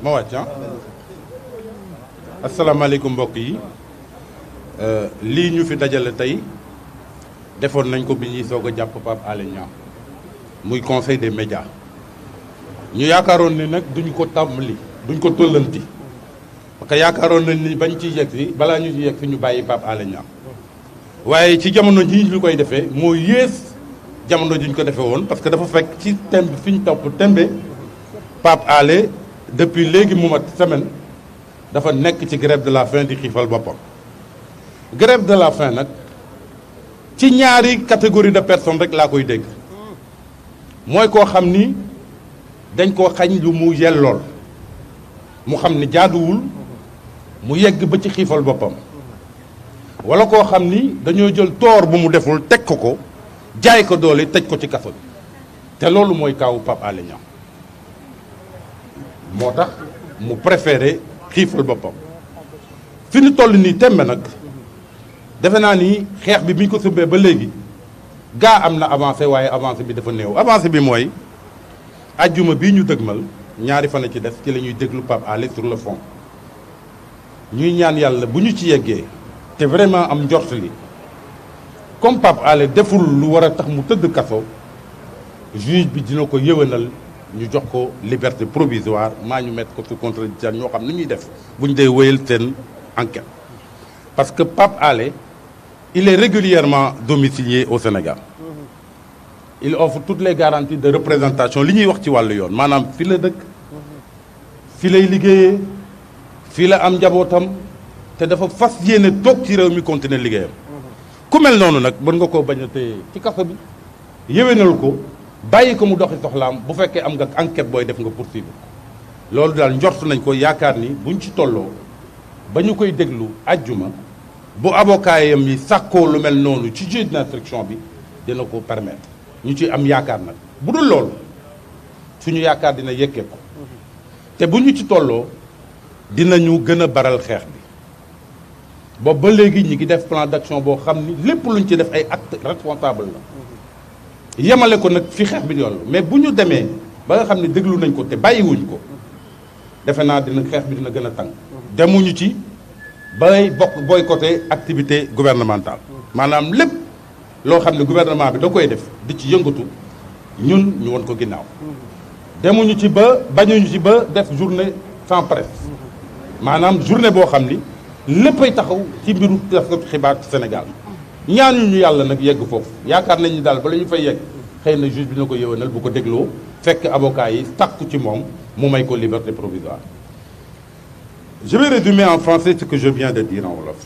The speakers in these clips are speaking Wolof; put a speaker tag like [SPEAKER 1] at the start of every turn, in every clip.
[SPEAKER 1] ma wàcc asalaamaaleykum mbokk yi lii ñu fi dajale tey defoon nañ ko bi ñuy soog a jàpp Pape Alé Niang muy conseil des médias ñu yaakaaroon ni nag duñ ko tàmbali duñ ko tollanti parce que yaakaaroon nañ ni bañ ci yegg si balaa ñu ci yegg si ñu bàyyi Pape Alé Niang waaye ci jamono ji ñu koy defee moo yées jamono ji ñu ko defee woon parce que dafa fekk ci temb fi ñu topp tembe Pape Alé depuis léegi mu mat semaine dafa nekk ci grève de la faim di xiifal boppam. grève de la faim nag ci ñaari catégorie de personnes rek laa koy dégg mooy koo xam ni dañ koo xañ lu mu yellool mu xam ni jaaduwul mu yegg ba ci xiifal boppam wala koo xam ni dañoo jël toor bu mu deful teg ko jaay ko doole tëj ko ci kaso bi te loolu mooy kaawu Pape Alé Niang moo tax mu préféré xiifal boppam fi ñu toll nii tembe nag defe naa ni xeex bi bi ñu ko subbee ba léegi gaa am na avancé waaye avancé bi dafa néew avancé bi mooy ajjuma bii ñu dëgmal ñaari fan ci des ci la ñuy déglu Pape Alé sur le fond ñuy ñaan yàlla bu ñu ci yeggee te vraiment am njort li comme Pape Alé deful lu war a tax mu tëdd kaso juge bi dina ko yëwénal ñu jox ko liberté provisoire maa ñu mettre ko sous contrôle judiciaire ñoo xam ni ñuy def bu ñu dee wéyal seen enquête parce que Pape Alé il est régulièrement domicilié au Sénégal il offre toutes les garanties de représentation li ñuy wax ci wàllu yoon maanaam fi la dëkk fi lay liggéeyee fii la am njabootam te dafa fas yéene toog ci réew mi continuer liggéeyam ku mel noonu nag mën nga koo bañ a téye ci kaso bi yéwénal ko bàyyi ko mu doxi soxlaam bu fekkee am nga enquête booy def nga poursuivre loolu daal njort nañ ko yaakaar ni buñ ci tolloo ba ñu koy déglu ajjuma bu avocat yam yi sàkkoo lu mel noonu ci juge d'instruction bi dina ko permettre ñu ci am yaakaar nag bu dul loolu suñu yaakaar dina yëkkee ko te bu ñu ci tolloo dinañu gën a baral xeex bi boobu ba léegi ñi ngi def plan d'action boo xam ni lépp luñ ci def ay acte responsable la yemale ko nag fi xeex bi yoon mais bu ñu demee ba nga xam ne déglu nañ ko te bàyyiwuñ ko defe naa dina xeex bi dina gën a tàng demuñu ci bay boycotter activité gouvernementale maanaam lépp loo xam ne gouvernement bi da koy def di ci yëngatu ñun ñu won ko ginnaaw demuñu ci ba bañuñu ci ba def journée sans presse maanaam journée boo xam ni léppay taxaw ci mbiru taskatu xibaar ci Sénégal ñaanuñu yàlla nag yegg foofu yaakaar nañ ni daal bala ñu fay yegg xëy na juge bi dina ko yëwénal bu ko dégloo fekk avocat yi takku ci moom mu may ko liberté provisoire. Je vais résumer en français ce que je viens de dire en wolof.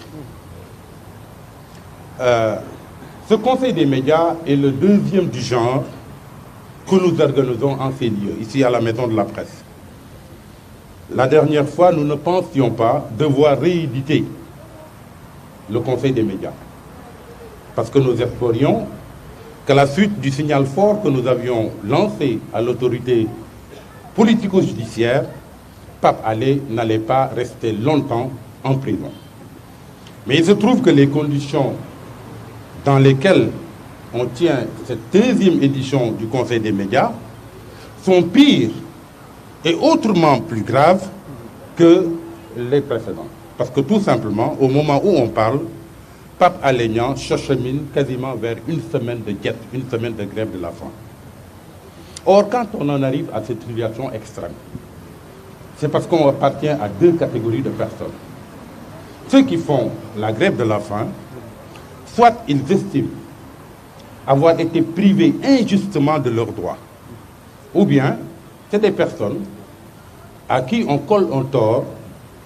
[SPEAKER 1] Ce conseil des médias est le deuxième du genre que nous organisons en ces lieux, ici à la Maison de la Presse. La dernière fois, nous ne pensions pas devoir rééditer le conseil des médias. Parce que nous espérions qu'à la suite du signal fort que nous avions lancé à l'autorité politico-judiciaire, Pape Alé n'allait pas rester longtemps en prison. Mais il se trouve que les conditions dans lesquelles on tient cette deuxième édition du Conseil des médias sont pires et autrement plus graves que les précédentes. Parce que tout simplement, au moment où on parle, Pape Alé Niang s'achemine quasiment vers une semaine de guette, une semaine de grève de la faim. Or, quand on en arrive à cette situation extrême, c'est parce qu'on appartient à deux catégories de personnes. Ceux qui font la grève de la faim, soit ils estiment avoir été privés injustement de leurs droits, ou bien c'est des personnes à qui on colle un tort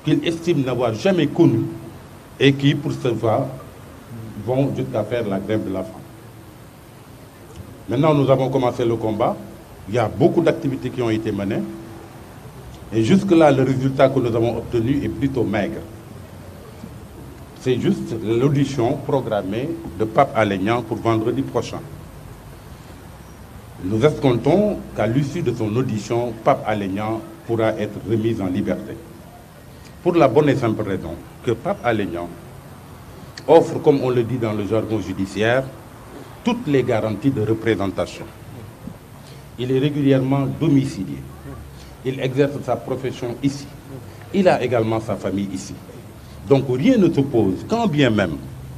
[SPEAKER 1] qu'ils estiment n'avoir jamais connu et qui, pour ce faire, vont jusqu'à faire la grève de la faim. Maintenant, nous avons commencé le combat. Il y a beaucoup d'activités qui ont été menées. Et jusque-là, le résultat que nous avons obtenu est plutôt maigre. C'est juste l'audition programmée de Pape Alé Niang pour vendredi prochain. Nous escomptons qu'à l'issue de son audition, Pape Alé Niang pourra être remis en liberté. Pour la bonne et simple raison que Pape Alé Niang offre, comme on le dit dans le jargon judiciaire, toutes les garanties de représentation. Il est régulièrement domicilié. il exerce sa profession ici. Il a également sa famille ici. Donc rien ne s'oppose, quand bien même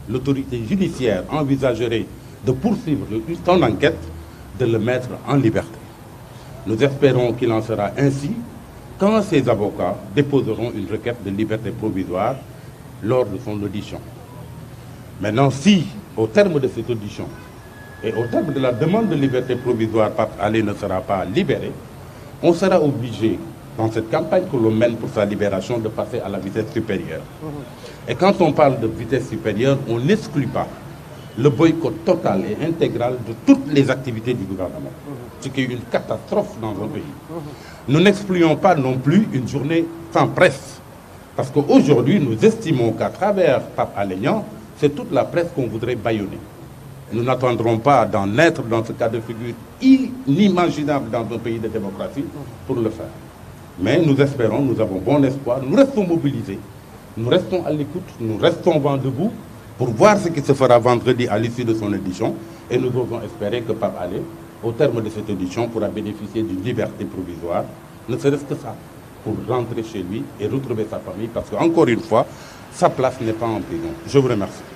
[SPEAKER 1] l'autorité judiciaire envisagerait de poursuivre son enquête, de le mettre en liberté. Nous espérons qu'il en sera ainsi quand ses avocats déposeront une requête de liberté provisoire lors de son audition. Maintenant, si, au terme de cette audition, et au terme de la demande de liberté provisoire, Pape Alé ne sera pas libéré, on sera obligé, dans cette campagne que l'on mène pour sa libération, de passer à la vitesse supérieure. Et quand on parle de vitesse supérieure, on n'exclut pas le boycott total et intégral de toutes les activités du gouvernement, ce qui est une catastrophe dans un pays. Nous n'excluons pas non plus une journée sans presse, parce qu'aujourd'hui, nous estimons qu'à travers Pape Alé Niang, c'est toute la presse qu'on voudrait bâillonner. Nous n'attendrons pas d'en être dans ce cas de figure inimaginable dans un pays de démocratie pour le faire. Mais nous espérons, nous avons bon espoir, nous restons mobilisés, nous restons à l'écoute, nous restons vent debout pour voir ce qui se fera vendredi à l'issue de son audition. Et nous osons espérer que Pape Alé, au terme de cette audition, pourra bénéficier d'une liberté provisoire, ne serait-ce que ça, pour rentrer chez lui et retrouver sa famille, parce qu'encore une fois, sa place n'est pas en prison. Je vous remercie.